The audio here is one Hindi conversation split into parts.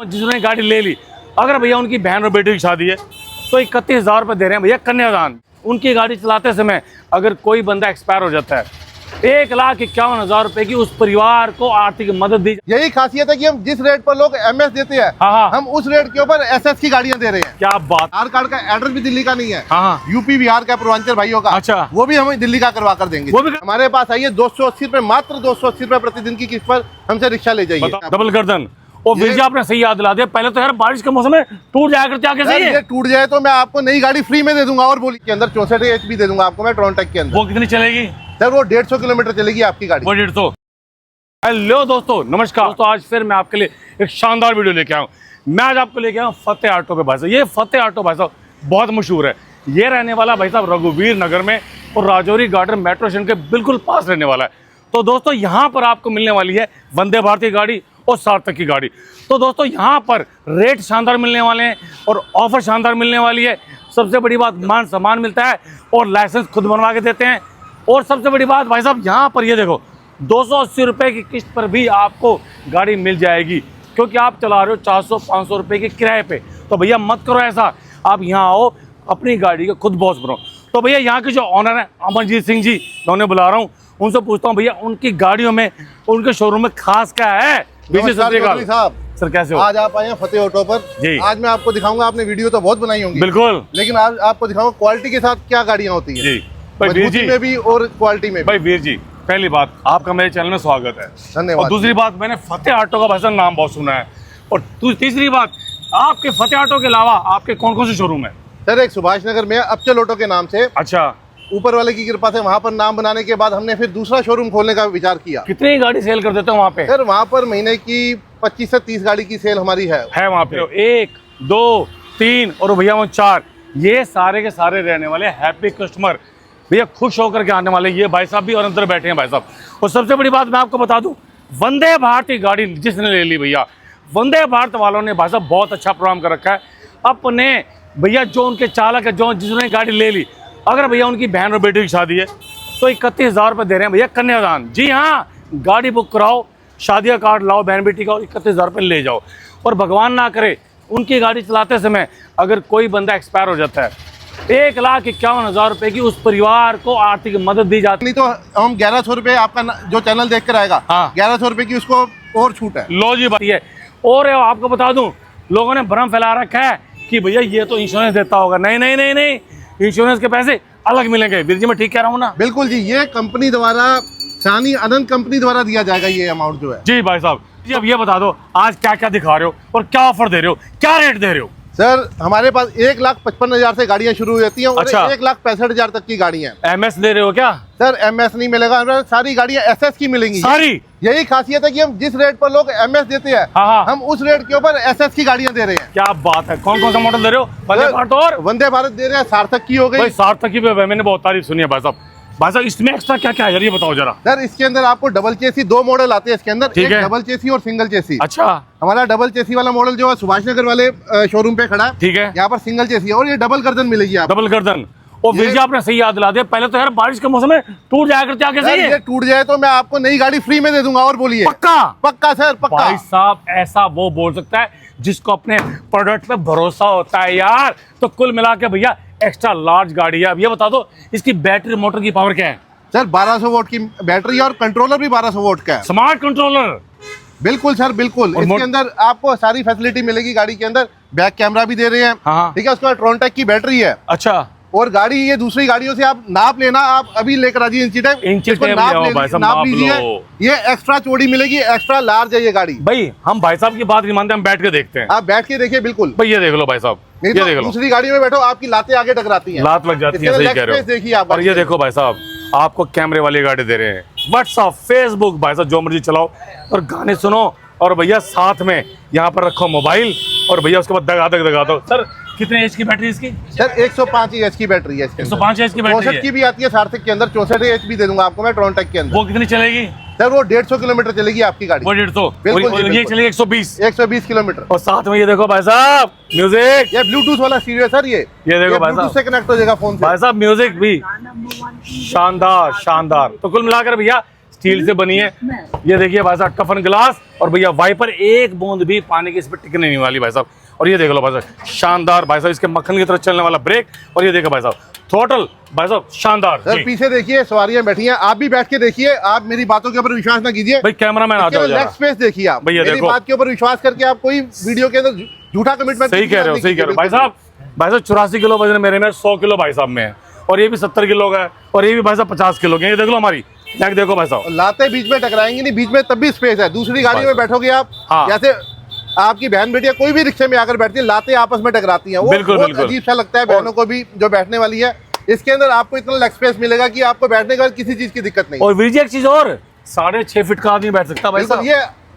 जिन्होंने गाड़ी ले ली, अगर भैया उनकी बहन और बेटी की शादी है तो 31,000 रुपये दे रहे हैं भैया कन्यादान। उनकी गाड़ी चलाते समय अगर कोई बंदा एक्सपायर हो जाता है 1,51,000 रुपए की उस परिवार को आर्थिक मदद दी। यही खासियत है कि हम जिस रेट पर लोग एमएस देते हैं हम उस रेट के ऊपर एसएस की गाड़ियां दे रहे हैं। क्या बात। आधार कार्ड का एड्रेस भी दिल्ली का नहीं है, यूपी बिहार का पूर्वांचल भाइयों का। अच्छा, वो भी हमें दिल्ली का करवा कर देंगे। वो भी हमारे पास आइए, 280 रुपए, मात्र 280 रुपए प्रतिदिन की किस्त पर हमसे रिक्शा ले जाइए। डबल गर्दन। और वीर जी आपने सही याद दिला दिया, पहले तो यार बारिश के मौसम में टूट जाया करते आगे से ये टूट जाए तो मैं आपको नई गाड़ी फ्री में दे दूंगा। और बोली के अंदर 64 HP दे दूंगा आपको मैं ट्रॉन्टेक के अंदर। वो कितनी चलेगी सर? वो 150 किलोमीटर चलेगी आपकी गाड़ी। वो 150। हेलो दोस्तों, नमस्कार दोस्तों। आज फिर मैं आपके लिए एक शानदार वीडियो लेके आया हूँ। मैं आज आपको लेके आया हूँ फतेह ऑटो पे भाई साहब। ये फतेह ऑटो भाई साहब बहुत मशहूर है। ये रहने वाला भाई साहब रघुवीर नगर में और राजौरी गार्डन मेट्रो स्टेशन के बिल्कुल पास रहने वाला है। तो दोस्तों यहाँ पर आपको मिलने वाली है वंदे भारत की गाड़ी और सार्थक की गाड़ी। तो दोस्तों यहाँ पर रेट शानदार मिलने वाले हैं और ऑफर शानदार मिलने वाली है। सबसे बड़ी बात, मान सम्मान मिलता है और लाइसेंस खुद बनवा के देते हैं। और सबसे बड़ी बात भाई साहब, यहाँ पर ये देखो 280 रुपये की किस्त पर भी आपको गाड़ी मिल जाएगी, क्योंकि आप चला रहे हो 400-500 रुपये के किराए पे। तो भैया मत करो ऐसा, आप यहाँ आओ, अपनी गाड़ी का खुद बॉस बनो। तो भैया यहाँ के जो ऑनर हैं अमरजीत सिंह जी, मैं उन्हें बुला रहा हूँ, उनसे पूछता हूँ भैया उनकी गाड़ियों में, उनके शोरूम में खास क्या है। साहब सर कैसे हो? आज आप आए हैं फतेह ऑटो पर जी। आज मैं आपको दिखाऊंगा, आपने वीडियो तो बहुत बनाई होंगी बिल्कुल, लेकिन आज आपको दिखाऊंगा क्वालिटी के साथ क्या गाड़ियाँ होती है जी। भाई वीर जी में भी और क्वालिटी में भी। भाई वीर जी, पहली बात आपका मेरे चैनल में स्वागत है, धन्यवाद। और दूसरी बात, मैंने फतेह ऑटो का भाई साहब नाम बहुत सुना है। और तीसरी बात, आपके फतेह ऑटो के अलावा आपके कौन कौन से शोरूम है? सर एक सुभाष नगर में अपचल ऑटो के नाम से। अच्छा, ऊपर वाले की कृपा से वहाँ पर नाम बनाने के बाद हमने फिर दूसरा शोरूम खोलने का विचार किया। कितनी गाड़ी सेल कर देते हो वहाँ पे? सर वहाँ पर महीने की 25 से 30 गाड़ी की सेल हमारी है वहाँ पे। 1, 2, 3 और भैया वो 4, ये सारे के सारे रहने वाले हैप्पी कस्टमर, भैया खुश होकर के आने वाले ये भाई साहब भी, और अंदर बैठे हैं भाई साहब। और सबसे बड़ी बात मैं आपको बता दूं, वंदे भारत की गाड़ी जिसने ले ली भैया, वंदे भारत वालों ने भाई साहब बहुत अच्छा प्रोग्राम कर रखा है अपने। भैया जो उनके चालक है, जो जिन्होंने गाड़ी ले ली, अगर भैया उनकी बहन और बेटी की शादी है तो 31,000 रुपये दे रहे हैं भैया कन्यादान। जी हाँ, गाड़ी बुक कराओ, शादी का कार्ड लाओ बहन बेटी का, और 31,000 रुपये ले जाओ। और भगवान ना करे उनकी गाड़ी चलाते समय अगर कोई बंदा एक्सपायर हो जाता है 1,51,000 रुपये की उस परिवार को आर्थिक मदद दी जाती है। नहीं तो हम 1,100 रुपये, आपका जो चैनल देख कर आएगा 1,100 रुपये की उसको और छूट है। लो जी बात है। और आपको बता दूं, लोगों ने भ्रम फैला रखा है कि भैया ये तो इंश्योरेंस देता होगा। नहीं नहीं नहीं नहीं, इंश्योरेंस के पैसे अलग मिलेंगे। वीर जी मैं ठीक कह रहा हूँ ना? बिल्कुल जी, ये कंपनी द्वारा, शानी अनंत कंपनी द्वारा दिया जाएगा ये अमाउंट जो है। जी भाई साहब जी, अब ये बता दो आज क्या क्या दिखा रहे हो और क्या ऑफर दे रहे हो, क्या रेट दे रहे हो? सर हमारे पास 1,55,000 से गाड़ियाँ शुरू हो जाती हैं और अच्छा। 1,65,000 तक की गाड़ियाँ। MS दे रहे हो क्या? सर MS नहीं मिलेगा, सारी गाड़ियाँ SS की मिलेंगी सारी। यही खासियत है कि हम जिस रेट पर लोग MS देते हैं हम उस रेट के ऊपर SS की गाड़ियाँ दे रहे हैं। क्या बात है, कौन कौन सा मॉडल दे रहे हो? वंदे भारत और वंदे भारत दे रहे हैं, सार्थक की हो गई। सार्थक की मैंने बहुत तारीफ सुनी है भाई साहब। भाई साहब इसमें एक्स्ट्रा क्या क्या है ये बताओ जरा। सर इसके अंदर आपको डबल चेसी 2 मॉडल आते हैं इसके अंदर, एक डबल चेसी और सिंगल चेसी। अच्छा, हमारा डबल चेसी वाला मॉडल जो है सुभाष नगर वाले शोरूम पे खड़ा है, ठीक है। यहाँ पर सिंगल चेसी है और ये डबल गर्दन मिलेगी आपको। डबल गर्दन। और वीर जी आपने सही याद दिला दिया, पहले तो यार बारिश के मौसम में टूट जाया करते आगे से ये टूट जाए तो मैं आपको नई गाड़ी फ्री में दे दूंगा। और बोलिए पक्का? पक्का सर पक्का। भाई साहब ऐसा वो बोल सकता है जिसको अपने प्रोडक्ट पे भरोसा होता है यार। तो कुल मिला के भैया एक्स्ट्रा लार्ज गाड़ी है। अब ये बता दो इसकी बैटरी मोटर की पावर क्या है? सर 1200 वोट की बैटरी है और कंट्रोलर भी 1200 वोट का है। Smart controller. बिल्कुल सर बिल्कुल। इसके अंदर आपको सारी फैसिलिटी मिलेगी। गाड़ी के अंदर बैक कैमरा भी दे रहे हैं, ठीक है। उसके बाद ट्रॉन्टेक की बैटरी है। अच्छा, और गाड़ी ये दूसरी गाड़ियों से आप नाप लेना, आप अभी लेकर आ जाइए इंची टेप, नाप लीजिए। ये एक्स्ट्रा चौड़ी मिलेगी, एक्स्ट्रा लार्ज है ये गाड़ी। भाई हम भाई साहब की बात नहीं मानते, हम बैठ के देखते हैं। आप बैठ के देखिए बिल्कुल। भाई ये देख लो भाई साहब, नहीं तो दूसरी गाड़ी में बैठो आपकी लातें आगे टकराती हैं, लात लग जाती है। सही कह रहे हो। देखिए आप। और ये देखो भाई साहब आपको कैमरे वाली गाड़ी दे रहे हैं, व्हाट्सएप फेसबुक भाई साहब जो मर्जी चलाओ और गाने सुनो। और भैया साथ में यहाँ पर रखो मोबाइल और भैया उसके बाद दगा दो। सर कितने एच की बैटरी इसकी? सर 105 एच की बैटरी है। 105 एच की बैटरी है। 64 की भी आती है सार्थक के अंदर, 64 एच भी दे दूंगा आपको मैं ट्रॉन्टेक के अंदर। वो कितनी चलेगी? सर वो 150 किलोमीटर चलेगी आपकी गाड़ी। वो 150 ये चलेगी 120 किलोमीटर। और साथ में ये देखो भाई साहब म्यूजिक, ये ब्लूटूथ वाला स्टीरियो सर। ये देखो भाई साहब से कनेक्ट हो जाएगा फोन से। भाई साहब म्यूजिक भी शानदार। तो कुल मिलाकर भैया स्टील से बनी है। ये देखिए भाई साहब टफन ग्लास, और भैया वाइपर एक बूंद भी पानी की इस पर टिकने नहीं वाली भाई साहब। और ये देख लो भाई साहब शानदार भाई साहब, इसके मक्खन की तरह चलने वाला ब्रेक। और ये देखो भाई साहब थ्रोटल भाई साहब शानदार। सर पीछे देखिए सवारियां बैठी हैं, आप भी बैठ के देखिए, आप मेरी बातों के ऊपर विश्वास ना कीजिए भाई, कैमरामैन आ जाओ, लेग स्पेस देखिए आप, भैया मेरी देखो, बात के ऊपर विश्वास करके आप कोई वीडियो के अंदर झूठा कमिटमेंट। सही कह रहे हो, सही कह रहे हो भाई साहब। भाई साहब 84 किलो वजन मेरे में, 100 किलो भाई साहब में है, और ये भी 70 किलो का है, और ये भी भाई साहब 50 किलो के। ये देख लो हमारी लेग देखो भाई साहब, लाते बीच में टकराएंगी नहीं, बीच में तब भी स्पेस है। दूसरी गाड़ी में बैठोगे आप, हाँ। जैसे आपकी बहन बेटियां कोई भी रिक्शे में आकर बैठती है, लाते आपस में टकराती हैं, वो बिल्कुल, बहुत बिल्कुल। अजीब सा लगता है बहनों को भी जो बैठने वाली है। इसके अंदर आपको इतना लेग स्पेस मिलेगा कि आपको बैठने के बाद किसी चीज की दिक्कत नहीं। और वीर जी एक चीज और, 6.5 फीट का आदमी बैठ सकता है भाई साहब।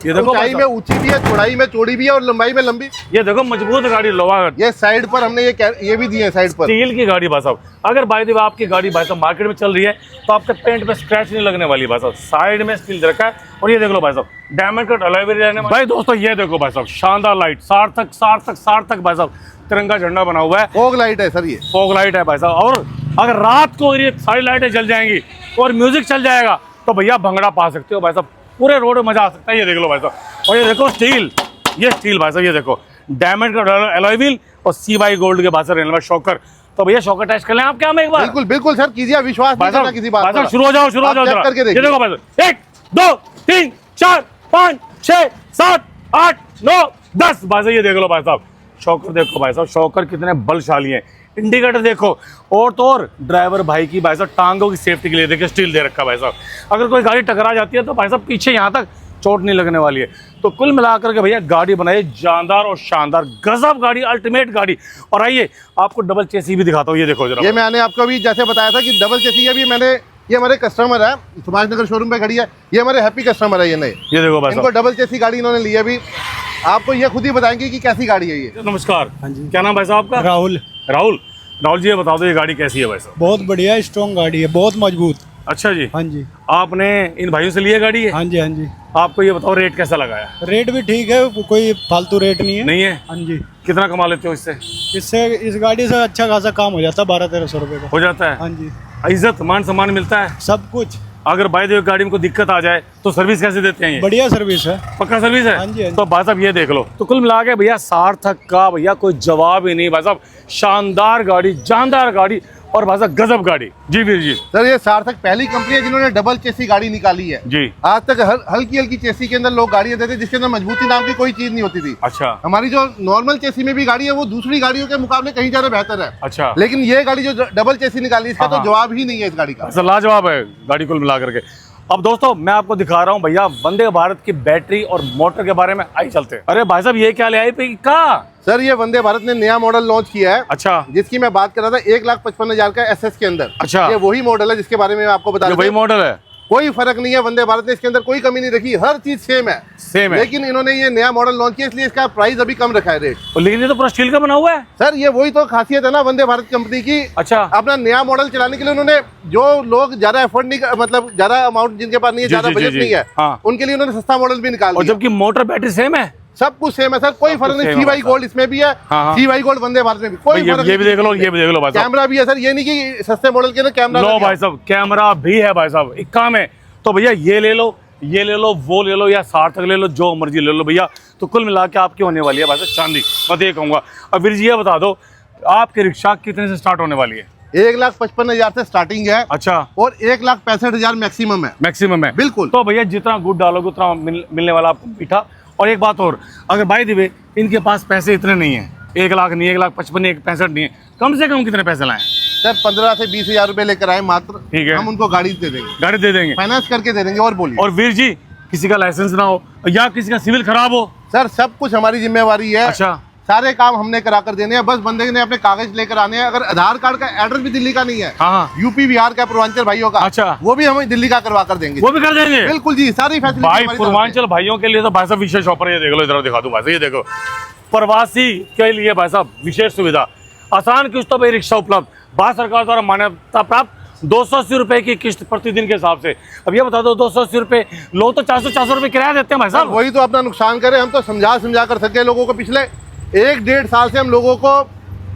ये देखो ऊंचाई में ऊंची भी है, चौड़ाई में चौड़ी भी है, और लंबाई में लंबी। ये देखो मजबूत गाड़ी लोहा। ये साइड पर हमने ये भी दी है साइड पर, स्टील की गाड़ी भाई साहब। अगर भाई देव आपकी गाड़ी भाई साहब मार्केट में चल रही है तो आपके पेंट पे स्क्रैच नहीं लगने वाली भाई साहब। साइड में स्टील रखा है, और ये देख लो भाई साहब डायमंड कट अलॉय भी रहने वाला। भाई दोस्तों ये देखो भाई साहब शानदार लाइट, सार्थक सार्थक सार्थक भाई साहब तिरंगा झंडा बना हुआ है। फॉग लाइट है सर, ये फॉग लाइट है भाई साहब। और अगर रात को ये सारी लाइटें जल जाएंगी और म्यूजिक चल जाएगा तो भैया भंगड़ा पा सकते हो भाई साहब, पूरे रोड में मजा आ सकता है। ये देख लो भाई साहब, और ये देखो स्टील, ये स्टील भाई साहब, ये देखो डायमंड का एलॉय व्हील और CY गोल्ड के भाई साहब रेलवे शॉकर। तो भैया शॉकर टेस्ट कर लें आप क्या, हम एक बार। बिल्कुल बिल्कुल सर कीजिए, विश्वास नहीं करना किसी बात पर। शुरू हो जाओ, शुरू हो जाओ, चेक करके ये देखिए। देखो भाई साहब 1 2 3 4 5 6 7 8 9 10 भाई साहब, ये देख लो भाई साहब शॉकर देखो भाई साहब, शॉकर कितने बलशाली हैं। इंडिकेटर देखो, और तो और ड्राइवर भाई की भाई साहब टांगों की सेफ्टी के लिए देखिए स्टील दे रखा है भाई साहब। अगर कोई गाड़ी टकरा जाती है तो भाई साहब पीछे यहाँ तक चोट नहीं लगने वाली है। तो कुल मिलाकर के भैया गाड़ी बनाई जानदार और शानदार, गजब गाड़ी, अल्टीमेट गाड़ी। और आइए आपको डबल चेसी भी दिखाता हूँ, ये देखो जरा। ये मैंने आपको अभी जैसे बताया था कि डबल चेसी, अभी मैंने, ये हमारे कस्टमर है सुभाष नगर शोरूम पे खड़ी है, ये हमारे हैप्पी कस्टमर है। ये नए, ये देखो भाई इनको साहब डबल चेसी गाड़ी इन्होंने ली है। अभी आपको ये खुद ही बताएंगे कि कैसी गाड़ी है ये। नमस्कार, हाँ जी। क्या नाम भाई साहब आपका? राहुल। राहुल, राहुल जी ये बता दो ये गाड़ी कैसी है भाई साहब? बहुत बढ़िया स्ट्रॉन्ग गाड़ी है, बहुत मजबूत। अच्छा जी, हाँ जी, आपने इन भाइयों से लिया गाड़ी है? हाँ जी, हाँ जी। आपको ये बताओ रेट कैसा लगाया? रेट भी ठीक है, कोई फालतू रेट नहीं है। नहीं है? हाँ जी, कितना कमा लेते हो इससे? इससे इस गाड़ी से अच्छा खासा काम हो जाता है, 1200-1300 रुपये का। हो जाता है? हाँ जी, इज्जत मान सम्मान मिलता है सब कुछ। अगर बाय द वे गाड़ी में कोई दिक्कत आ जाए तो सर्विस कैसे देते हैं ये? बढ़िया सर्विस है, पक्का सर्विस है? हाँ जी, हाँ जी। तो भाई साहब ये देख लो, तो कुल मिला के भैया सार्थक का भैया कोई जवाब ही नहीं भाई साहब। शानदार गाड़ी, जानदार गाड़ी, और भाई साहब गजब गाड़ी। जी वीर जी। सर ये सार्थक पहली कंपनी है जिन्होंने डबल चेसी गाड़ी निकाली है जी। आज तक हल्की हल्की चेसी के अंदर लोग गाड़ियां देते जिसके अंदर मजबूती नाम की कोई चीज नहीं होती थी। अच्छा हमारी जो नॉर्मल चेसी में भी गाड़ी है वो दूसरी गाड़ियों के मुकाबले कहीं ज्यादा बेहतर है। अच्छा, लेकिन ये गाड़ी जो डबल चेसी निकाली इसका तो जवाब ही नहीं है इस गाड़ी का। सर लाजवाब है गाड़ी कुल मिला करके। अब दोस्तों मैं आपको दिखा रहा हूँ भैया वंदे भारत की बैटरी और मोटर के बारे में। आई चलते हैं। अरे भाई साहब ये क्या ले आई पे का? सर ये वंदे भारत ने नया मॉडल लॉन्च किया है। अच्छा, जिसकी मैं बात कर रहा था 1,55,000 का SS के अंदर। अच्छा। ये वही मॉडल है जिसके बारे में मैं आपको बता ये रहा वही था। मॉडल है, कोई फर्क नहीं है, वंदे भारत ने इसके अंदर कोई कमी नहीं रखी, हर चीज सेम है। सेम है, लेकिन इन्होंने ये नया मॉडल लॉन्च किया इसलिए इसका प्राइस अभी कम रखा है रेट। लेकिन ये तो पूरा स्टील का बना हुआ है। सर ये वही तो खासियत है ना वंदे भारत कंपनी की। अच्छा, अपना नया मॉडल चलाने के लिए उन्होंने, जो लोग ज्यादा एफर्ट नहीं मतलब ज्यादा अमाउंट जिनके पास नहीं है, जी, ज्यादा जी, बजट जी, नहीं है, हाँ। उनके लिए उन्होंने सस्ता मॉडल भी निकाल और दिया। जबकि मोटर बैटरी सेम है, सब कुछ सेम है सर, कोई फर्क नहीं। सेम है CY गोल्ड इसमें भी है, हाँ, हाँ। CY गोल्ड वंदे भारत में भी कोई फर्क ये भी देख लो, ये भी देख लो भाई साहब। कैमरा भी है सर, ये नहीं कि सस्ते मॉडल के ना कैमरा लो लग गया। भाई साहब कैमरा भी है भाई साहब, इक्का में। तो भैया ये ले लो, ये ले लो, वो ले लो, या सार्थक ले लो, जो मर्जी ले लो भैया। तो कुल मिला के आपकी होने वाली है भाई साहब चांदी, मैं तो ये कहूँगा। अब वीर जी ये बता दो आपकी रिक्शा कितने से स्टार्ट होने वाली है? 1,55,000 से स्टार्टिंग है। अच्छा, और 1,65,000 मैक्सिमम है। मैक्सिमम है, बिल्कुल। तो भैया जितना गुड़ डालोगे उतना मिलने वाला आपको मीठा। और एक बात और, अगर बाय द वे इनके पास पैसे इतने नहीं है, 1 लाख नहीं, 1,55,000 नहीं, 1,65,000 नहीं है, कम से कम कितने पैसे लाएं? सर 15 से 20,000 रुपए लेकर आए मात्र, ठीक है। हम उनको गाड़ी दे देंगे, गाड़ी दे देंगे, फाइनेंस करके दे देंगे। और बोलिए। और वीर जी किसी का लाइसेंस ना हो या किसी का सिविल खराब हो? सर सब कुछ हमारी जिम्मेवारी है। अच्छा, सारे काम हमने करा कर देने हैं, बस बंदे ने अपने कागज लेकर आने हैं। अगर आधार कार्ड का एड्रेस भी दिल्ली का नहीं है, हाँ, यूपी बिहार का पूर्वांचल भाइयों का, अच्छा, वो भी हम दिल्ली का करवा कर देंगे। वो भी कर देंगे। बिल्कुल जी, सारी फैसिलिटी भाई हमारी तरफ पूर्वांचल भाइयों के लिए तो भाई साहब विशेष ऑफर, ये देख लो, इधर दिखा दूं भाई साहब, ये देखो प्रवासी के लिए भाई साहब विशेष सुविधा, आसान किस्तों पर रिक्शा उपलब्ध, भारत सरकार द्वारा मान्यता प्राप्त 280 रुपए की किस्त प्रतिदिन के हिसाब से। अब ये बता दो 280 रुपए, लोग तो 400 रुपए किराया देते हैं भाई से। साहब। वही तो अपना नुकसान करे, हम तो समझा कर सके लोगों को। पिछले 1-1.5 साल से हम लोगों को,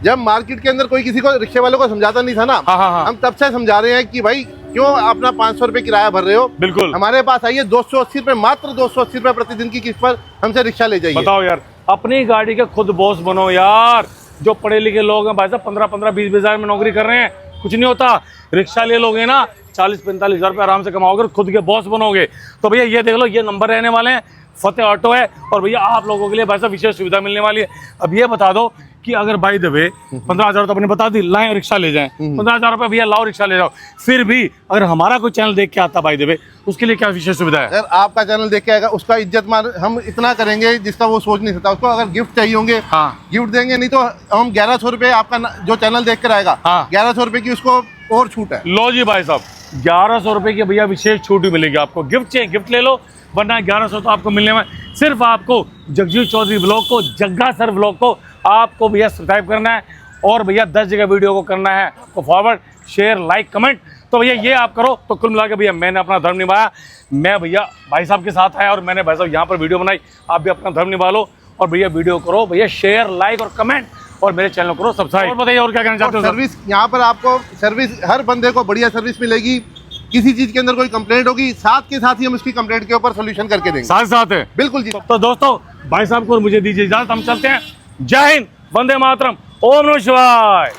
जब मार्केट के अंदर कोई किसी को, रिक्शे वालों को समझाता नहीं था ना, हाँ, हाँ, हाँ। हम तब से समझा रहे हैं कि भाई क्यों अपना 500 रुपए किराया भर रहे हो? बिल्कुल। हमारे पास आइए, 280 रुपए, मात्र 280 रुपए प्रतिदिन की किस्त पर हमसे रिक्शा ले जाइए। बताओ यार, अपनी गाड़ी के खुद बॉस बनो यार। जो पढ़े लिखे लोग हैं भाई साहब, 15-15, 20-20 हजार में नौकरी कर रहे हैं, कुछ नहीं होता। रिक्शा ले लोगे ना, 40-45 हजार रुपये आराम से कमाओगे, खुद के बॉस बनोगे। तो भैया ये देख लो, ये नंबर रहने वाले हैं, फतेह ऑटो है। और भैया आप लोगों के लिए भाई साहब विशेष सुविधा मिलने वाली है। अब ये बता दो कि अगर बाई द वे 15,000 तो अपने बता दी, लाएं रिक्शा ले जाएं, 15,000 रुपये भैया लाओ रिक्शा ले जाओ। फिर भी अगर हमारा कोई चैनल देख के आता बाई द वे, उसके लिए क्या विशेष सुविधा है? अगर आपका चैनल देख के आएगा, उसका इज्जत मान हम इतना करेंगे जिसका वो सोच नहीं सकता। उसको अगर गिफ्ट चाहिए होंगे, हाँ। गिफ्ट देंगे, नहीं तो हम 1100 रुपए आपका जो चैनल देख कर आएगा, हाँ। 1100 रुपए की उसको और छूट है। लो जी भाई साहब, 1100 रुपए की भैया विशेष छूट भी मिलेगी आपको। गिफ्ट चाहिए गिफ्ट ले लो, वरना 1100 तो आपको मिलने में। सिर्फ आपको जगजीत चौधरी ब्लॉग को, जग्गा सर ब्लॉग को आपको भैया सब्सक्राइब करना है, और भैया 10 जगह वीडियो को करना है तो फॉरवर्ड, शेयर, लाइक, कमेंट। तो भैया ये आप करो तो कुल मिला के भैया मैंने अपना धर्म निभाया। मैं भैया भाई साहब के साथ आया और मैंने भाई साहब यहाँ पर वीडियो बनाई। आप भी अपना धर्म निभा लो और भैया वीडियो करो भैया शेयर, लाइक और कमेंट, और मेरे चैनल करो सब्सक्राइब। और बताइए और क्या कहना चाहते हो? सर्विस यहाँ पर आपको सर्विस, हर बंदे को बढ़िया सर्विस मिलेगी। किसी चीज के अंदर कोई कंप्लेंट होगी, साथ के साथ ही हम उसकी कंप्लेंट के ऊपर सोल्यूशन करके देंगे। साथ साथ है, बिल्कुल जी। तो दोस्तों भाई साहब को मुझे दीजिए इजाजत, हम चलते हैं। जय हिंद, वंदे मातरम, ओम नमः शिवाय।